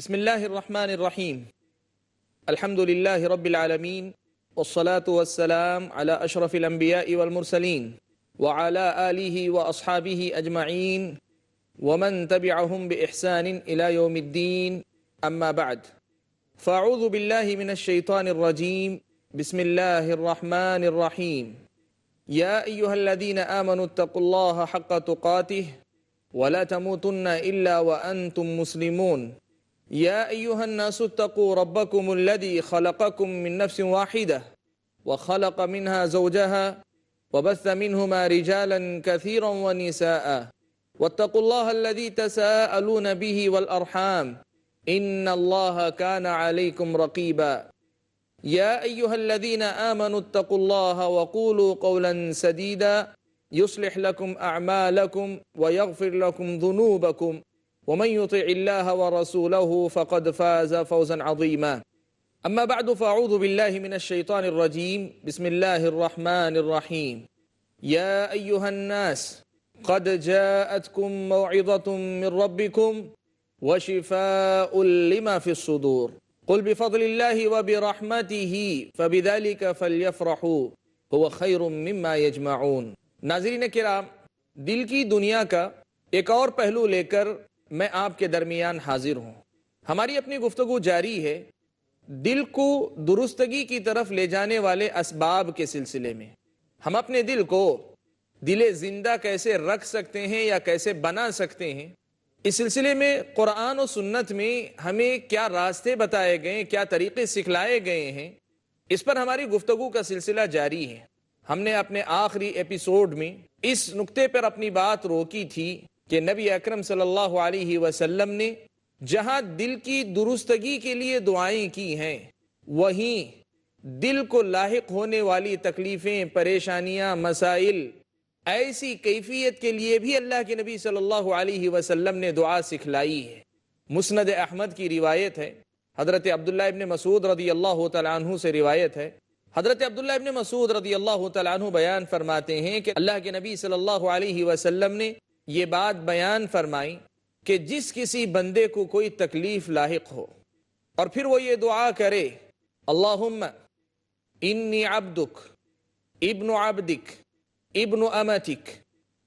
بسم الله الرحمن الرحيم. الحمد لله رب العالمين، والصلاة والسلام على أشرف الأنبياء والمرسلين وعلى آله وأصحابه أجمعين ومن تبعهم بإحسان إلى يوم الدين، أما بعد، فأعوذ بالله من الشيطان الرجيم. بسم الله الرحمن الرحيم. يا أيها الذين آمنوا اتقوا الله حق تقاته ولا تموتن إلا وأنتم مسلمون. يا أيها الناس اتقوا ربكم الذي خلقكم من نفس واحدة وخلق منها زوجها وبث منهما رجالا كثيرا ونساء واتقوا الله الذي تساءلون به والأرحام إن الله كان عليكم رقيبا. يا أيها الذين آمنوا اتقوا الله وقولوا قولا سديدا يصلح لكم أعمالكم ويغفر لكم ذنوبكم ومن يطع الله ورسوله فقد فاز فوزا عظيما. أما بعد، فأعوذ بالله من الشيطان الرجيم. بسم الله الرحمن الرحيم. يا أيها الناس قد جاءتكم موعظة من ربكم وشفاء لما في الصدور قل بفضل الله وبرحمته فبذلك فليفرحوا هو خير مما يجمعون. ناظرین کرام، دل کی دنیا کا ایک اور پہلو لے کر میں آپ کے درمیان حاضر ہوں۔ ہماری اپنی گفتگو جاری ہے دل کو درستگی کی طرف لے جانے والے اسباب کے سلسلے میں۔ ہم اپنے دل کو دل زندہ کیسے رکھ سکتے ہیں یا کیسے بنا سکتے ہیں، اس سلسلے میں قرآن و سنت میں ہمیں کیا راستے بتائے گئے، کیا طریقے سکھلائے گئے ہیں، اس پر ہماری گفتگو کا سلسلہ جاری ہے۔ ہم نے اپنے آخری ایپیسوڈ میں اس نقطے پر اپنی بات روکی تھی کہ نبی اکرم صلی اللہ علیہ وسلم نے جہاں دل کی درستگی کے لیے دعائیں کی ہیں، وہیں دل کو لاحق ہونے والی تکلیفیں، پریشانیاں، مسائل، ایسی کیفیت کے لیے بھی اللہ کے نبی صلی اللہ علیہ وسلم نے دعا سکھلائی ہے۔ مسند احمد کی روایت ہے، حضرت عبداللہ ابن مسعود رضی اللہ تعالیٰ عنہ سے روایت ہے۔ حضرت عبداللہ ابن مسعود رضی اللہ تعالیٰ عنہ بیان فرماتے ہیں کہ اللہ کے نبی صلی اللہ علیہ وسلم نے یہ بات بیان فرمائی کہ جس کسی بندے کو کوئی تکلیف لاحق ہو اور پھر وہ یہ دعا کرے، اللہم انی عبدک ابن عبدک ابن امتک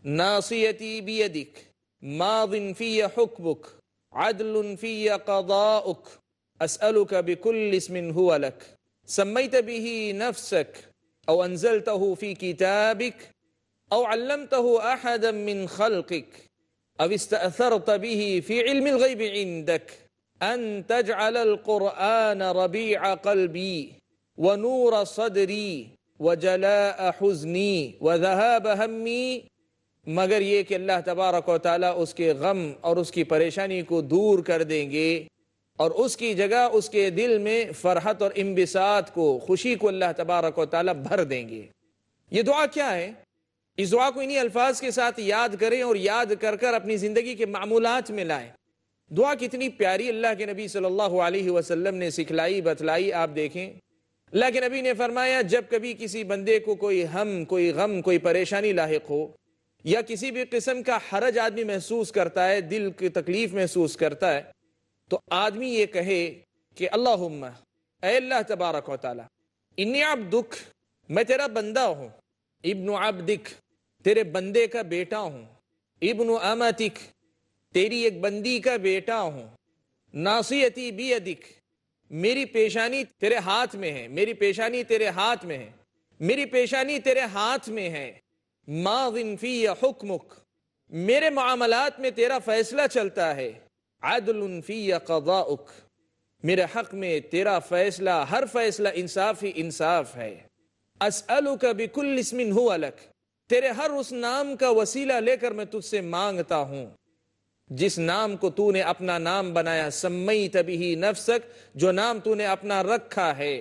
ناصیتی بیدک ماض فی حکمک عدل فی قضاؤک اسألک بکل اسم هو لک سمیت به نفسک او انزلته فی کتابک او علمته احدا من خلقک او استأثرت به فی علم الغیب عندک ان تجعل القرآن ربیع قلبی ونور صدری وجلاء حزنی وذهاب ہمی، مگر یہ کہ اللہ تبارک و تعالیٰ اس کے غم اور اس کی پریشانی کو دور کر دیں گے اور اس کی جگہ اس کے دل میں فرحت اور انبساط کو، خوشی کو اللہ تبارک و تعالیٰ بھر دیں گے۔ یہ دعا کیا ہے؟ اس دعا کو انہی الفاظ کے ساتھ یاد کریں اور یاد کر کر اپنی زندگی کے معمولات میں لائیں۔ دعا کتنی پیاری اللہ کے نبی صلی اللہ علیہ وسلم نے سکھلائی، بتلائی۔ آپ دیکھیں، اللہ کے نبی نے فرمایا جب کبھی کسی بندے کو کوئی ہم، کوئی غم، کوئی پریشانی لاحق ہو یا کسی بھی قسم کا حرج آدمی محسوس کرتا ہے، دل کی تکلیف محسوس کرتا ہے، تو آدمی یہ کہے کہ اللہم، اے اللہ تبارک و تعالی، انی عبدک، میں تیرا بندہ ہوں، ابن عبدک، تیرے بندے کا بیٹا ہوں، ابن امتک، تیری ایک بندی کا بیٹا ہوں، ناصیتی بیدک، میری پیشانی تیرے ہاتھ میں ہے، میری پیشانی تیرے ہاتھ میں ہے، میری پیشانی تیرے ہاتھ میں ہے، ماض فی حکمک، میرے معاملات میں تیرا فیصلہ چلتا ہے، عدل فی قضاؤک، میرے حق میں تیرا فیصلہ، ہر فیصلہ انصاف ہی انصاف ہے، اسألک بکل اسم هو لک، تیرے ہر اس نام کا وسیلہ لے کر میں تجھ سے مانگتا ہوں جس نام کو تو نے اپنا نام بنایا، سمیت بہ نفسک، جو نام تو نے اپنا رکھا ہے،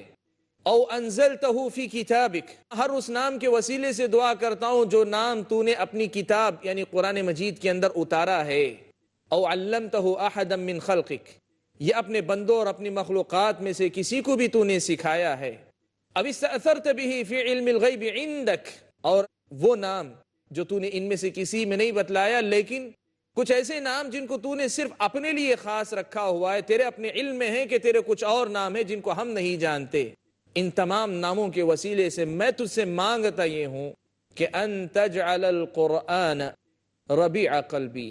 او انزلتہ فی کتابک، ہر اس نام کے وسیلے سے دعا کرتا ہوں جو نام تو نے اپنی کتاب یعنی قرآن مجید کے اندر اتارا ہے، او علمتہ احدا من خلقک، یہ اپنے بندوں اور اپنی مخلوقات میں سے کسی کو بھی تو نے سکھایا ہے، اب استأثرت به فی علم الغیب عندک، اور وہ نام جو تو نے ان میں سے کسی میں نہیں بتلایا لیکن کچھ ایسے نام جن کو تو نے صرف اپنے لیے خاص رکھا ہوا ہے، تیرے اپنے علم میں ہے کہ تیرے کچھ اور نام ہیں جن کو ہم نہیں جانتے. ان تمام ناموں کے وسیلے سے میں تجھ سے مانگتا یہ ہوں کہ ان تجعل القرآن ربیع قلبی،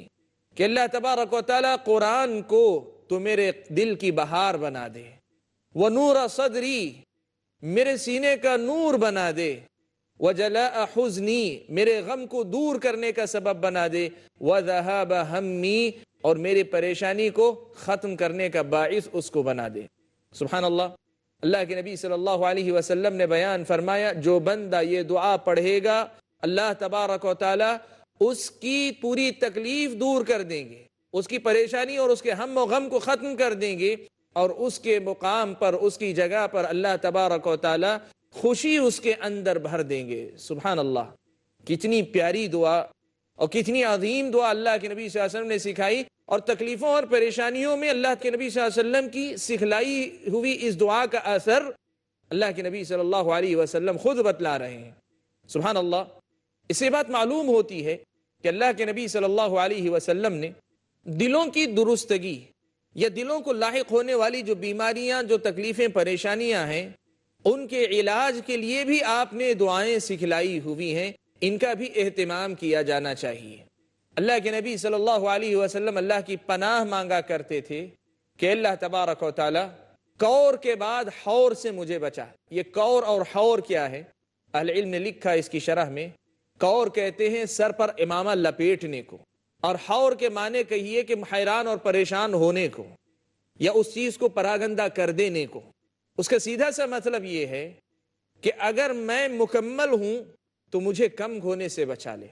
کہ اللہ تبارک و تعالیٰ قرآن کو تو میرے دل کی بہار بنا دے، ونور صدری، میرے سینے کا نور بنا دے، وجلاء حزنی، میرے غم کو دور کرنے کا سبب بنا دے، وذهاب ہمی، اور میری پریشانی کو ختم کرنے کا باعث اس کو بنا دے. سبحان اللہ. اللہ کے نبی صلی اللہ علیہ وسلم نے بیان فرمایا جو بندہ یہ دعا پڑھے گا اللہ تبارک و تعالی اس کی پوری تکلیف دور کر دیں گے، اس کی پریشانی اور اس کے ہم و غم کو ختم کر دیں گے، اور اس کے مقام پر، اس کی جگہ پر اللہ تبارک و تعالی خوشی اس کے اندر بھر دیں گے. سبحان اللہ. کتنی پیاری دعا اور کتنی عظیم دعا اللہ کے نبی صلی اللہ علیہ وسلم نے سکھائی، اور تکلیفوں اور پریشانیوں میں اللہ کے نبی صلی اللہ علیہ وسلم کی سکھلائی ہوئی اس دعا کا اثر اللہ کے نبی صلی اللہ علیہ وسلم خود بتلا رہے ہیں. سبحان اللہ. اس سے بات معلوم ہوتی ہے کہ اللہ کے نبی صلی اللہ علیہ وسلم نے دلوں کی درستگی یا دلوں کو لاحق ہونے والی جو بیماریاں، جو تکلیفیں، پریشانیاں ہیں، ان کے علاج کے لیے بھی آپ نے دعائیں سکھلائی ہوئی ہیں. ان کا بھی اہتمام کیا جانا چاہیے. اللہ کے نبی صلی اللہ علیہ وسلم اللہ کی پناہ مانگا کرتے تھے کہ اللہ تبارک و تعالی کور کے بعد حور سے مجھے بچا. یہ کور اور حور کیا ہے؟ اہل علم نے لکھا اس کی شرح میں، کور کہتے ہیں سر پر امامہ لپیٹنے کو، اور حور کے معنی کہیے کہ حیران اور پریشان ہونے کو، یا اس چیز کو پراگندہ کر دینے کو. اس کا سیدھا سا مطلب یہ ہے کہ اگر میں مکمل ہوں تو مجھے کم ہونے سے بچا لے،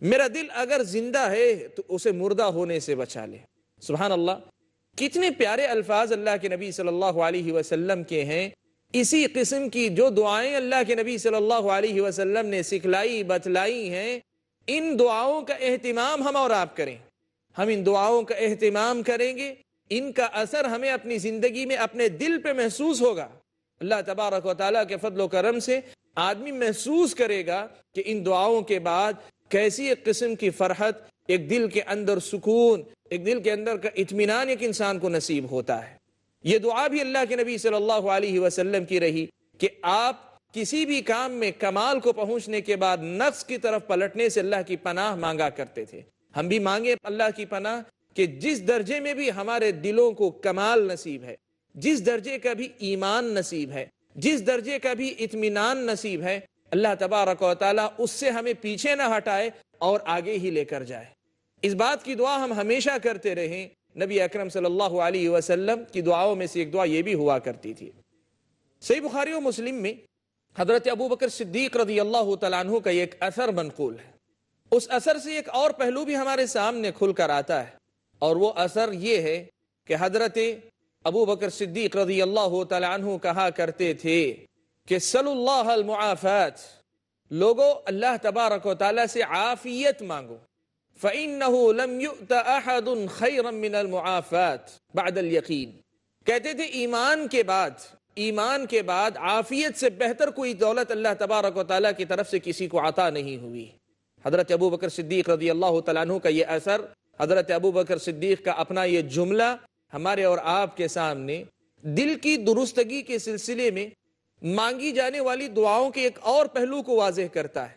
میرا دل اگر زندہ ہے تو اسے مردہ ہونے سے بچا لے. سبحان اللہ. کتنے پیارے الفاظ اللہ کے نبی صلی اللہ علیہ وسلم کے ہیں. اسی قسم کی جو دعائیں اللہ کے نبی صلی اللہ علیہ وسلم نے سکھلائی، بتلائی ہیں، ان دعاؤں کا اہتمام ہم اور آپ کریں. ہم ان دعاؤں کا اہتمام کریں گے، ان کا اثر ہمیں اپنی زندگی میں اپنے دل پہ محسوس ہوگا. اللہ تبارک و تعالیٰ کے فضل و کرم سے آدمی محسوس کرے گا کہ ان دعاؤں کے بعد کیسی ایک قسم کی فرحت، ایک دل کے اندر سکون، ایک دل کے اندر کا اطمینان ایک انسان کو نصیب ہوتا ہے. یہ دعا بھی اللہ کے نبی صلی اللہ علیہ وسلم کی رہی کہ آپ کسی بھی کام میں کمال کو پہنچنے کے بعد نقص کی طرف پلٹنے سے اللہ کی پناہ مانگا کرتے تھے. ہم بھی مانگے اللہ کی پناہ کہ جس درجے میں بھی ہمارے دلوں کو کمال نصیب ہے، جس درجے کا بھی ایمان نصیب ہے، جس درجے کا بھی اطمینان نصیب ہے، اللہ تبارک و تعالیٰ اس سے ہمیں پیچھے نہ ہٹائے اور آگے ہی لے کر جائے. اس بات کی دعا ہم ہمیشہ کرتے رہیں. نبی اکرم صلی اللہ علیہ وسلم کی دعاؤں میں سے ایک دعا یہ بھی ہوا کرتی تھی. صحیح بخاری و مسلم میں حضرت ابوبکر صدیق رضی اللہ تعالیٰ عنہ کا ایک اثر منقول ہے. اس اثر سے ایک اور پہلو بھی ہمارے سامنے کھل کر آتا ہے، اور وہ اثر یہ ہے کہ حضرت ابوبکر صدیق رضی اللہ تعالیٰ عنہ کہا کرتے تھے کہ صلی اللہ المعافات، لوگو اللہ تبارک و تعالیٰ سے عافیت مانگو. فَإِنَّهُ لَمْ يُؤْتَ أَحَدٌ خَيْرًا مِنَ الْمُعَافَاتِ بَعْدَ الْيَقِينِ. کہتے تھے ایمان کے بعد عافیت سے بہتر کوئی دولت اللہ تبارک و تعالیٰ کی طرف سے کسی کو عطا نہیں ہوئی. حضرت ابوبکر صدیق رضی اللہ تعالیٰ عنہ کا یہ اثر، حضرت ابوبکر صدیق کا اپنا یہ جملہ ہمارے اور آپ کے سامنے دل کی درستگی کے سلسلے میں مانگی جانے والی دعاؤں کے ایک اور پہلو کو واضح کرتا ہے.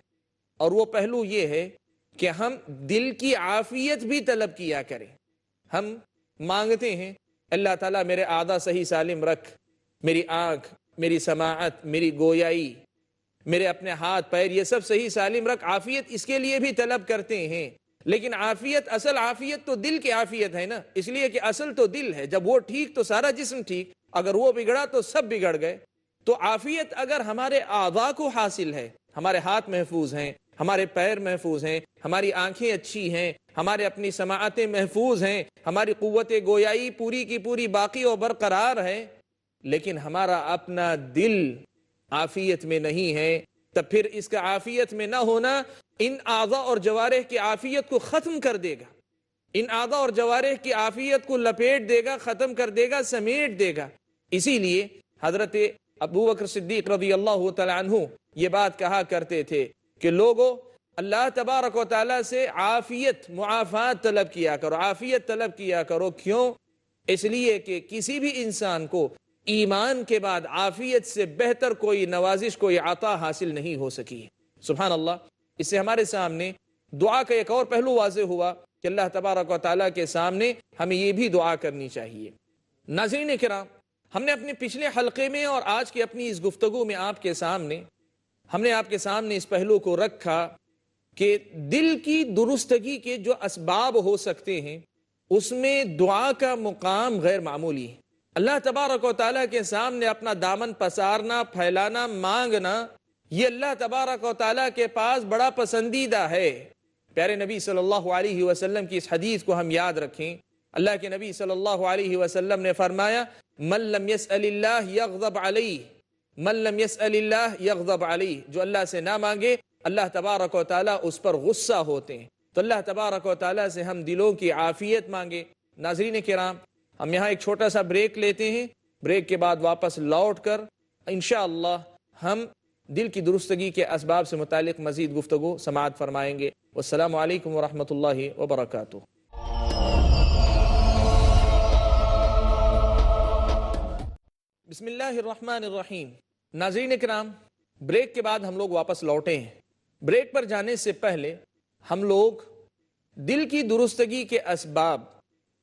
اور وہ پہلو یہ ہے کہ ہم دل کی عافیت بھی طلب کیا کریں. ہم مانگتے ہیں اللہ تعالیٰ میرے اعضاء صحیح سالم رکھ، میری آنکھ، میری سماعت، میری گویائی، میرے اپنے ہاتھ پیر، یہ سب صحیح سالم رکھ. عافیت اس کے لیے بھی طلب کرتے ہیں، لیکن عافیت، اصل عافیت تو دل کی عافیت ہے نا، اس لیے کہ اصل تو دل ہے. جب وہ ٹھیک تو سارا جسم ٹھیک، اگر وہ بگڑا تو سب بگڑ گئے. تو عافیت اگر ہمارے اعضاء کو حاصل ہے، ہمارے ہاتھ محفوظ ہیں، ہمارے پیر محفوظ ہیں، ہماری آنکھیں اچھی ہیں، ہمارے اپنی سماعتیں محفوظ ہیں، ہماری قوت گویائی پوری کی پوری باقی اور برقرار ہے، لیکن ہمارا اپنا دل عافیت میں نہیں ہے، تب پھر اس کا عافیت میں نہ ہونا ان اعضاء اور جوارح کی عافیت کو ختم کر دے گا، ان اعضاء اور جوارح کی عافیت کو لپیٹ دے گا، ختم کر دے گا، سمیٹ دے گا. اسی لیے حضرت ابوبکر صدیق رضی اللہ تعالیٰ عنہ یہ بات کہا کرتے تھے کہ لوگو اللہ تبارک و تعالیٰ سے عافیت معافات طلب کیا کرو، عافیت طلب کیا کرو۔ کیوں؟ اس لیے کہ کسی بھی انسان کو ایمان کے بعد عافیت سے بہتر کوئی نوازش، کوئی عطا حاصل نہیں ہو سکی۔ سبحان اللہ۔ اس سے ہمارے سامنے دعا کا ایک اور پہلو واضح ہوا کہ اللہ تبارک و تعالیٰ کے سامنے ہمیں یہ بھی دعا کرنی چاہیے۔ ناظرین کرام، ہم نے اپنے پچھلے حلقے میں اور آج کی اپنی اس گفتگو میں ہم نے آپ کے سامنے اس پہلو کو رکھا کہ دل کی درستگی کے جو اسباب ہو سکتے ہیں اس میں دعا کا مقام غیر معمولی ہے۔ اللہ تبارک و تعالیٰ کے سامنے اپنا دامن پسارنا، پھیلانا، مانگنا، یہ اللہ تبارک و تعالیٰ کے پاس بڑا پسندیدہ ہے۔ پیارے نبی صلی اللہ علیہ وسلم کی اس حدیث کو ہم یاد رکھیں۔ اللہ کے نبی صلی اللہ علیہ وسلم نے فرمایا، من لم يسأل اللہ یغضب علیہ، من لم يسأل اللہ یغضب علیہ، جو اللہ سے نہ مانگے اللہ تبارک و تعالیٰ اس پر غصہ ہوتے ہیں۔ تو اللہ تبارک و تعالیٰ سے ہم دلوں کی عافیت مانگے۔ ناظرین کرام، ہم یہاں ایک چھوٹا سا بریک لیتے ہیں، بریک کے بعد واپس لوٹ کر انشاءاللہ ہم دل کی درستگی کے اسباب سے متعلق مزید گفتگو سماعت فرمائیں گے۔ والسلام علیکم ورحمۃ اللہ وبرکاتہ۔ بسم اللہ الرحمن الرحیم۔ ناظرین کرام، بریک کے بعد ہم لوگ واپس لوٹے ہیں۔ بریک پر جانے سے پہلے ہم لوگ دل کی درستگی کے اسباب،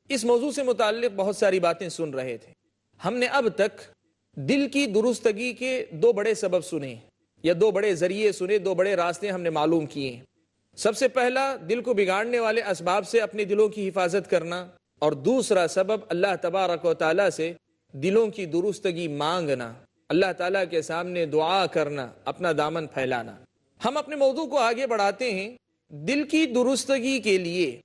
اس موضوع سے متعلق بہت ساری باتیں سن رہے تھے۔ ہم نے اب تک دل کی درستگی کے دو بڑے سبب سنے، یا دو بڑے ذریعے سنے، دو بڑے راستے ہم نے معلوم کیے۔ سب سے پہلا، دل کو بگاڑنے والے اسباب سے اپنے دلوں کی حفاظت کرنا، اور دوسرا سبب اللہ تبارک و تعالیٰ سے دلوں کی درستگی مانگنا، اللہ تعالیٰ کے سامنے دعا کرنا، اپنا دامن پھیلانا۔ ہم اپنے موضوع کو آگے بڑھاتے ہیں۔ دل کی درستگی کے لیے،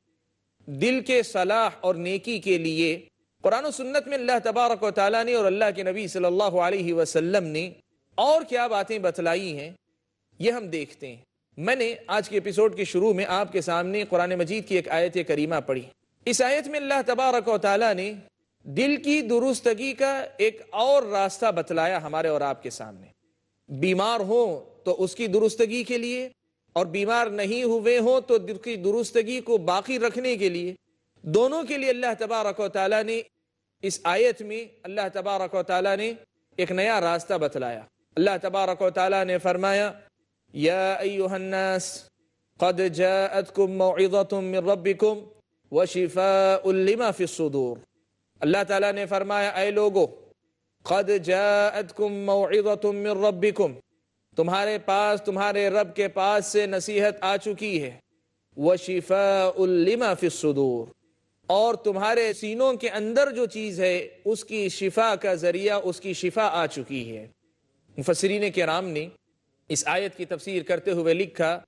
دل کے صلاح اور نیکی کے لیے قرآن و سنت میں اللہ تبارک و تعالیٰ نے اور اللہ کے نبی صلی اللہ علیہ وسلم نے اور کیا باتیں بتلائی ہیں، یہ ہم دیکھتے ہیں۔ میں نے آج کے ایپیسوڈ کے شروع میں آپ کے سامنے قرآن مجید کی ایک آیت کریمہ پڑھی۔ اس آیت میں اللہ تبارک و تعالیٰ نے دل کی درستگی کا ایک اور راستہ بتلایا ہمارے اور آپ کے سامنے۔ بیمار ہوں تو اس کی درستگی کے لیے، اور بیمار نہیں ہوئے ہوں تو دل کی درستگی کو باقی رکھنے کے لیے، دونوں کے لیے اللہ تبارک و تعالیٰ نے اس آیت میں اللہ تبارک و تعالیٰ نے ایک نیا راستہ بتلایا۔ اللہ تبارک و تعالیٰ نے فرمایا، یا ایھا الناس قد جاءتکم موعظۃ من ربکم وشفاء لما فی الصدور۔ اللہ تعالیٰ نے فرمایا، اے لوگو، قد جاءتکم موعظۃ من ربکم، تمہارے پاس، تمہارے رب کے پاس سے نصیحت آ چکی ہے، وشفاء لما فی الصدور، اور تمہارے سینوں کے اندر جو چیز ہے اس کی شفا کا ذریعہ، اس کی شفا آ چکی ہے۔ مفسرین کرام نے اس آیت کی تفسیر کرتے ہوئے لکھا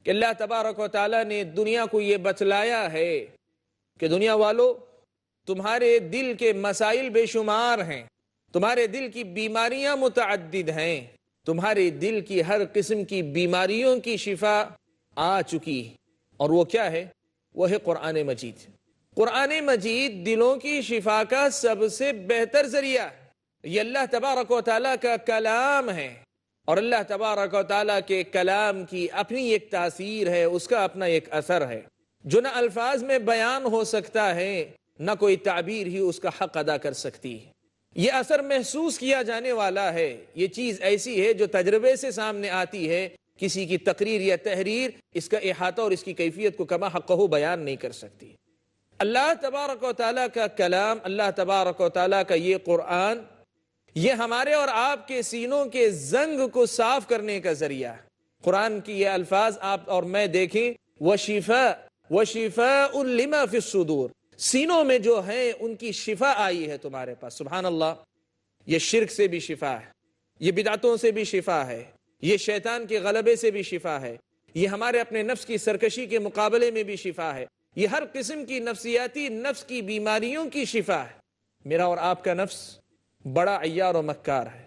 کہ اللہ تبارک و تعالیٰ نے دنیا کو یہ بتلایا ہے کہ دنیا والو، تمہارے دل کے مسائل بے شمار ہیں، تمہارے دل کی بیماریاں متعدد ہیں، تمہارے دل کی ہر قسم کی بیماریوں کی شفا آ چکی، اور وہ کیا ہے؟ وہ ہے قرآن مجید۔ قرآن مجید دلوں کی شفا کا سب سے بہتر ذریعہ ہے۔ یہ اللہ تبارک و تعالیٰ کا کلام ہے، اور اللہ تبارک و تعالیٰ کے کلام کی اپنی ایک تاثیر ہے، اس کا اپنا ایک اثر ہے جو نہ الفاظ میں بیان ہو سکتا ہے، نہ کوئی تعبیر ہی اس کا حق ادا کر سکتی ہے۔ یہ اثر محسوس کیا جانے والا ہے، یہ چیز ایسی ہے جو تجربے سے سامنے آتی ہے، کسی کی تقریر یا تحریر اس کا احاطہ اور اس کی کیفیت کو کما حقہ بیان نہیں کر سکتی۔ اللہ تبارک و تعالیٰ کا کلام، اللہ تبارک و تعالیٰ کا یہ قرآن، یہ ہمارے اور آپ کے سینوں کے زنگ کو صاف کرنے کا ذریعہ ہے۔ قرآن کی یہ الفاظ آپ اور میں دیکھیں، وَشِفَاءٌ لِمَا فِي الصُّدُورِ، سینوں میں جو ہیں ان کی شفا آئی ہے تمہارے پاس۔ سبحان اللہ۔ یہ شرک سے بھی شفا ہے، یہ بدعتوں سے بھی شفا ہے، یہ شیطان کے غلبے سے بھی شفا ہے، یہ ہمارے اپنے نفس کی سرکشی کے مقابلے میں بھی شفا ہے، یہ ہر قسم کی نفسیاتی نفس کی بیماریوں کی شفا ہے۔ میرا اور آپ کا نفس بڑا عیار و مکار ہے،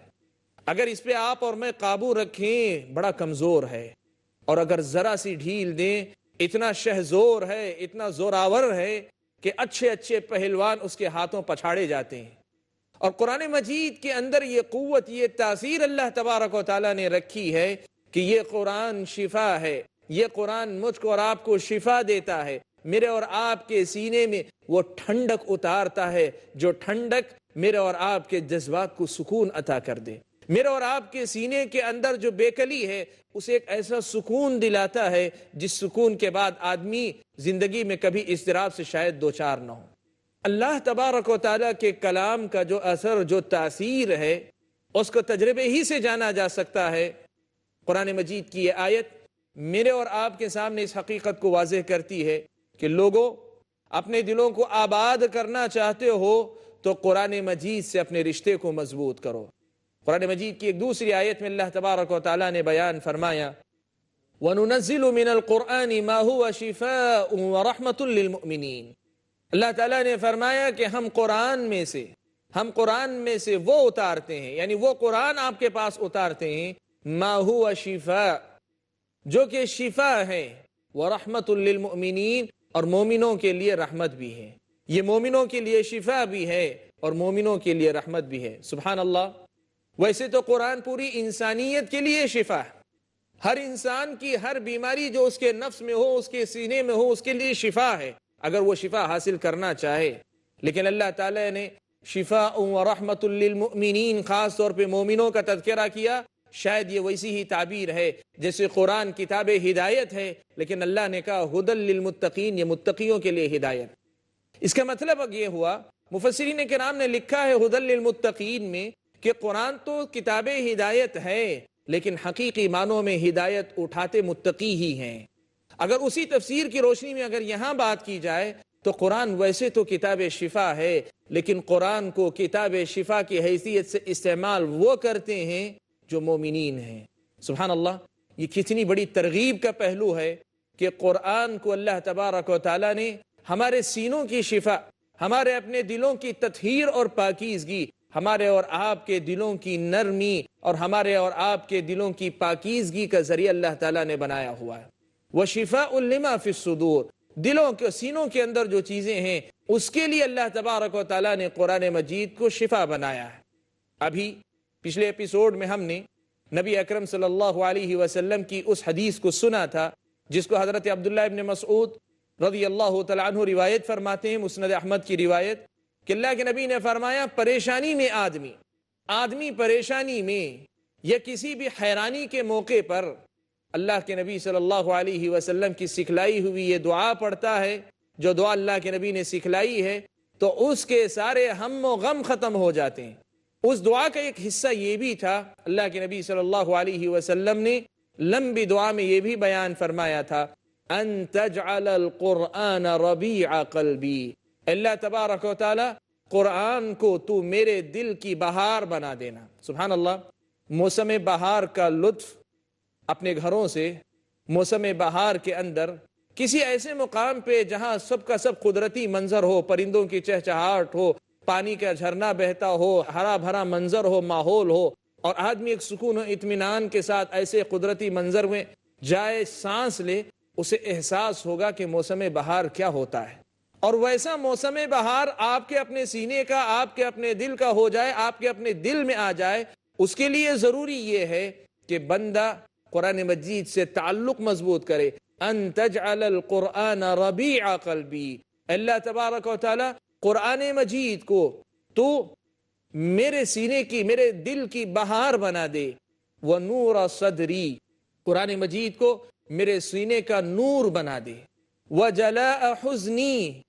اگر اس پہ آپ اور میں قابو رکھیں بڑا کمزور ہے، اور اگر ذرا سی ڈھیل دیں اتنا شہزور ہے، اتنا زوراور ہے کہ اچھے اچھے پہلوان اس کے ہاتھوں پچھاڑے جاتے ہیں۔ اور قرآن مجید کے اندر یہ قوت، یہ تاثیر اللہ تبارک و تعالیٰ نے رکھی ہے کہ یہ قرآن شفا ہے، یہ قرآن مجھ کو اور آپ کو شفا دیتا ہے، میرے اور آپ کے سینے میں وہ ٹھنڈک اتارتا ہے جو ٹھنڈک میرے اور آپ کے جذبات کو سکون عطا کر دے، میرے اور آپ کے سینے کے اندر جو بیکلی ہے اسے ایک ایسا سکون دلاتا ہے جس سکون کے بعد آدمی زندگی میں کبھی اضطراب سے شاید دوچار نہ ہو۔ اللہ تبارک و تعالیٰ کے کلام کا جو اثر، جو تاثیر ہے، اس کو تجربے ہی سے جانا جا سکتا ہے۔ قرآن مجید کی یہ آیت میرے اور آپ کے سامنے اس حقیقت کو واضح کرتی ہے کہ لوگوں، اپنے دلوں کو آباد کرنا چاہتے ہو تو قرآن مجید سے اپنے رشتے کو مضبوط کرو۔ قرآن مجید کی ایک دوسری آیت میں اللہ تبارک و تعالیٰ نے بیان فرمایا وَنُنَزِّلُ مِنَ الْقُرْآنِ مَا هُوَ شِفَاءٌ وَرَحْمَةٌ لِّلْمُؤْمِنِينَ۔ اللہ تعالیٰ نے فرمایا کہ ہم قرآن میں سے وہ اتارتے ہیں، یعنی وہ قرآن آپ کے پاس اتارتے ہیں، ما هو شفاء، جو کہ شفا ہے، وَرَحْمَةٌ لِّلْمُؤْمِنِينَ، اور مومنوں کے لیے رحمت بھی ہے۔ یہ مومنوں کے لیے شفا بھی ہے اور مومنوں کے لیے رحمت بھی ہے۔ سبحان اللہ۔ ویسے تو قرآن پوری انسانیت کے لیے شفا ہے، ہر انسان کی ہر بیماری جو اس کے نفس میں ہو، اس کے سینے میں ہو، اس کے لیے شفا ہے اگر وہ شفا حاصل کرنا چاہے۔ لیکن اللہ تعالیٰ نے شفاء و رحمت للمؤمنین خاص طور پہ مومنوں کا تذکرہ کیا۔ شاید یہ ویسی ہی تعبیر ہے جیسے قرآن کتاب ہدایت ہے، لیکن اللہ نے کہا ہدی للمتقین، یہ متقیوں کے لیے ہدایت۔ اس کا مطلب یہ ہوا، مفسرین کرام نے لکھا ہے ہدی للمتقین میں کہ قرآن تو کتاب ہدایت ہے لیکن حقیقی معنوں میں ہدایت اٹھاتے متقی ہی ہیں۔ اگر اسی تفسیر کی روشنی میں اگر یہاں بات کی جائے تو قرآن ویسے تو کتاب شفا ہے، لیکن قرآن کو کتاب شفا کی حیثیت سے استعمال وہ کرتے ہیں جو مومنین ہیں۔ سبحان اللہ، یہ کتنی بڑی ترغیب کا پہلو ہے کہ قرآن کو اللہ تبارک و تعالیٰ نے ہمارے سینوں کی شفا، ہمارے اپنے دلوں کی تطہیر اور پاکیزگی، ہمارے اور آپ کے دلوں کی نرمی اور ہمارے اور آپ کے دلوں کی پاکیزگی کا ذریعہ اللہ تعالیٰ نے بنایا ہوا ہے۔ وَشِفَاءٌ لِّمَا فِي الصُّدُورِ، دلوں کے سینوں کے اندر جو چیزیں ہیں اس کے لیے اللہ تبارک و تعالیٰ نے قرآن مجید کو شفا بنایا ہے۔ ابھی پچھلے ایپیسوڈ میں ہم نے نبی اکرم صلی اللہ علیہ وسلم کی اس حدیث کو سنا تھا جس کو حضرت عبداللہ ابن مسعود رضی اللہ تعالیٰ عنہ روایت فرماتے ہیں، مسند احمد کی روایت، کہ اللہ کے نبی نے فرمایا پریشانی میں آدمی پریشانی میں یا کسی بھی حیرانی کے موقع پر اللہ کے نبی صلی اللہ علیہ وسلم کی سکھلائی ہوئی یہ دعا پڑھتا ہے، جو دعا اللہ کے نبی نے سکھلائی ہے، تو اس کے سارے ہم و غم ختم ہو جاتے ہیں۔ اس دعا کا ایک حصہ یہ بھی تھا، اللہ کے نبی صلی اللہ علیہ وسلم نے لمبی دعا میں یہ بھی بیان فرمایا تھا، ان تجعل القرآن ربیع قلبی، اللہ تبارک و تعالی قرآن کو تو میرے دل کی بہار بنا دینا۔ سبحان اللہ، موسم بہار کا لطف اپنے گھروں سے موسم بہار کے اندر کسی ایسے مقام پہ جہاں سب کا سب قدرتی منظر ہو، پرندوں کی چہچہاہٹ ہو، پانی کا جھرنا بہتا ہو، ہرا بھرا منظر ہو، ماحول ہو، اور آدمی ایک سکون و اطمینان کے ساتھ ایسے قدرتی منظر میں جائے، سانس لے، اسے احساس ہوگا کہ موسم بہار کیا ہوتا ہے۔ اور ویسا موسم بہار آپ کے اپنے سینے کا، آپ کے اپنے دل کا ہو جائے، آپ کے اپنے دل میں آ جائے، اس کے لیے ضروری یہ ہے کہ بندہ قرآن مجید سے تعلق مضبوط کرے۔ ان تجعل القرآن ربیع قلبی، اللہ تبارک و تعالی قرآن مجید کو تو میرے سینے کی، میرے دل کی بہار بنا دے، ونور صدری، قرآن مجید کو میرے سینے کا نور بنا دے، وجلاء حزنی،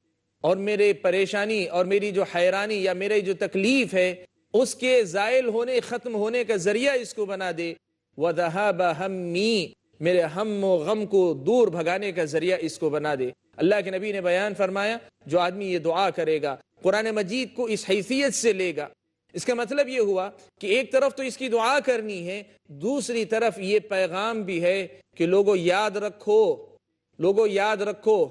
اور میرے پریشانی اور میری جو حیرانی یا میری جو تکلیف ہے اس کے زائل ہونے، ختم ہونے کا ذریعہ اس کو بنا دے، وذهاب ہمی، میرے ہم و غم کو دور بھگانے کا ذریعہ اس کو بنا دے۔ اللہ کے نبی نے بیان فرمایا جو آدمی یہ دعا کرے گا، قرآن مجید کو اس حیثیت سے لے گا، اس کا مطلب یہ ہوا کہ ایک طرف تو اس کی دعا کرنی ہے، دوسری طرف یہ پیغام بھی ہے کہ لوگوں یاد رکھو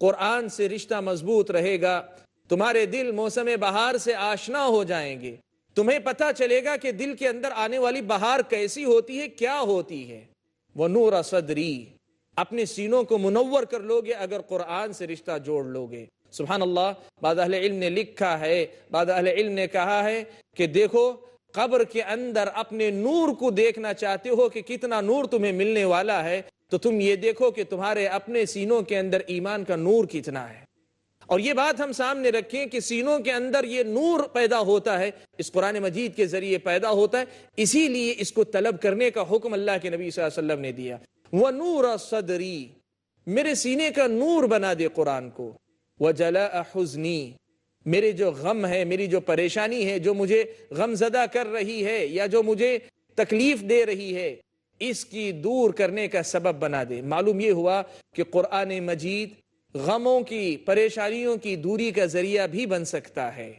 قرآن سے رشتہ مضبوط رہے گا، تمہارے دل موسم بہار سے آشنا ہو جائیں گے، تمہیں پتہ چلے گا کہ دل کے اندر آنے والی بہار کیسی ہوتی ہے، کیا ہوتی ہے۔ وَنُورَ صَدْرِي، اپنے سینوں کو منور کر لوگے اگر قرآن سے رشتہ جوڑ لوگے۔ سبحان اللہ، بعض اہل علم نے لکھا ہے، بعض اہل علم نے کہا ہے کہ دیکھو قبر کے اندر اپنے نور کو دیکھنا چاہتے ہو کہ کتنا نور تمہیں ملنے والا ہے، تو تم یہ دیکھو کہ تمہارے اپنے سینوں کے اندر ایمان کا نور کتنا ہے۔ اور یہ بات ہم سامنے رکھیں کہ سینوں کے اندر یہ نور پیدا ہوتا ہے، اس قرآن مجید کے ذریعے پیدا ہوتا ہے، اسی لیے اس کو طلب کرنے کا حکم اللہ کے نبی صلی اللہ علیہ وسلم نے دیا۔ وَنُورَ صَدْرِي، میرے سینے کا نور بنا دے قرآن کو۔ وَجَلَاءَ حُزْنِي، میرے جو غم ہے، میری جو پریشانی ہے، جو مجھے غم زدہ کر رہی ہے یا جو مجھے تکلیف دے رہی ہے، اس کی دور کرنے کا سبب بنا دے۔ معلوم یہ ہوا کہ قرآن مجید غموں کی، پریشانیوں کی دوری کا ذریعہ بھی بن سکتا ہے،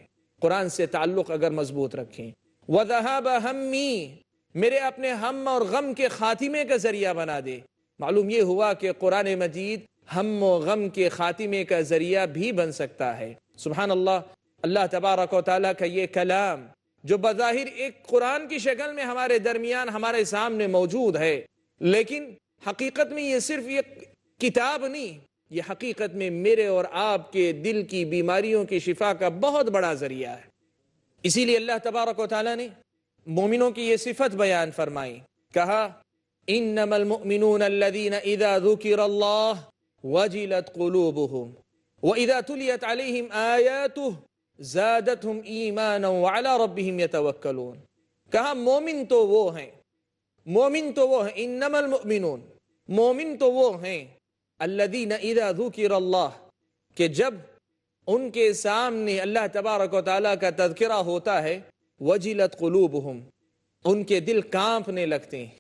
قرآن سے تعلق اگر مضبوط رکھیں۔ وَذَهَابَ هَمِّي، میرے اپنے ہم اور غم کے خاتمے کا ذریعہ بنا دے۔ معلوم یہ ہوا کہ قرآن مجید ہم و غم کے خاتمے کا ذریعہ بھی بن سکتا ہے۔ سبحان اللہ، اللہ تبارک و تعالیٰ کا یہ کلام جو بظاہر ایک قرآن کی شکل میں ہمارے درمیان، ہمارے سامنے موجود ہے، لیکن حقیقت میں یہ صرف ایک کتاب نہیں، یہ حقیقت میں میرے اور آپ کے دل کی بیماریوں کی شفا کا بہت بڑا ذریعہ ہے۔ اسی لیے اللہ تبارک و تعالیٰ نے مومنوں کی یہ صفت بیان فرمائی، کہا انما المؤمنون الذين اذا ذكر الله وجلت قلوبهم واذا تليت عليهم آياته زادتهم ایمانا وعلى ربهم يتوکلون۔ کہا مومن تو وہ ہیں، مومن تو وہ ہیں، انما المؤمنون، مومن تو وہ ہیں الذین اذا ذکر اللہ، کہ جب ان کے سامنے اللہ تبارک و تعالیٰ کا تذکرہ ہوتا ہے، وجلت قلوبہم، ان کے دل کانپنے لگتے ہیں،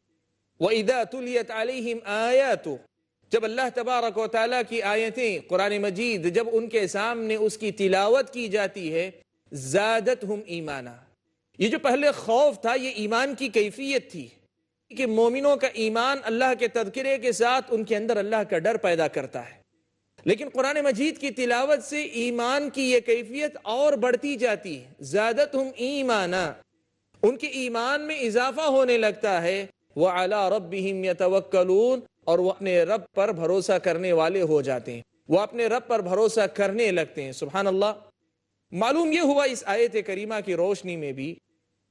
وَإِذَا تُلِيَتْ عَلَيْهِمْ آيَاتُ، جب اللہ تبارک و تعالیٰ کی آیتیں قرآن مجید جب ان کے سامنے اس کی تلاوت کی جاتی ہے، زادتہم ایمانا، یہ جو پہلے خوف تھا یہ ایمان کی کیفیت تھی کہ مومنوں کا ایمان اللہ کے تذکرے کے ساتھ ان کے اندر اللہ کا ڈر پیدا کرتا ہے، لیکن قرآن مجید کی تلاوت سے ایمان کی یہ کیفیت اور بڑھتی جاتی ہے، زادتہم ایمانا، ان کے ایمان میں اضافہ ہونے لگتا ہے، وَعَلَىٰ رَبِّهِمْ يَتَوَكَّلُونَ، اور وہ اپنے رب پر بھروسہ کرنے والے ہو جاتے ہیں، وہ اپنے رب پر بھروسہ کرنے لگتے ہیں۔ سبحان اللہ، معلوم یہ ہوا اس آیت کریمہ کی روشنی میں بھی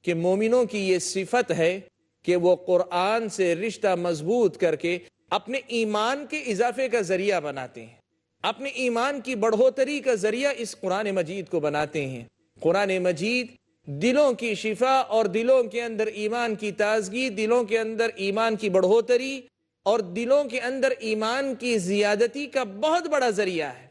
کہ مومنوں کی یہ صفت ہے کہ وہ قرآن سے رشتہ مضبوط کر کے اپنے ایمان کے اضافے کا ذریعہ بناتے ہیں، اپنے ایمان کی بڑھوتری کا ذریعہ اس قرآن مجید کو بناتے ہیں۔ قرآن مجید دلوں کی شفا اور دلوں کے اندر ایمان کی تازگی، دلوں کے اندر ایمان کی بڑھوتری اور دلوں کے اندر ایمان کی زیادتی کا بہت بڑا ذریعہ ہے۔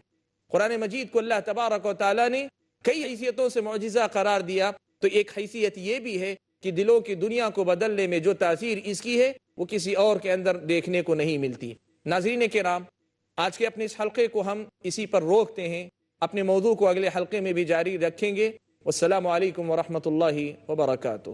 قرآن مجید کو اللہ تبارک و تعالیٰ نے کئی حیثیتوں سے معجزہ قرار دیا، تو ایک حیثیت یہ بھی ہے کہ دلوں کی دنیا کو بدلنے میں جو تاثیر اس کی ہے وہ کسی اور کے اندر دیکھنے کو نہیں ملتی۔ ناظرین کرام، آج کے اپنے اس حلقے کو ہم اسی پر روکتے ہیں، اپنے موضوع کو اگلے حلقے میں بھی جاری رکھیں گے۔ والسلام علیکم ورحمۃ اللہ وبرکاتہ۔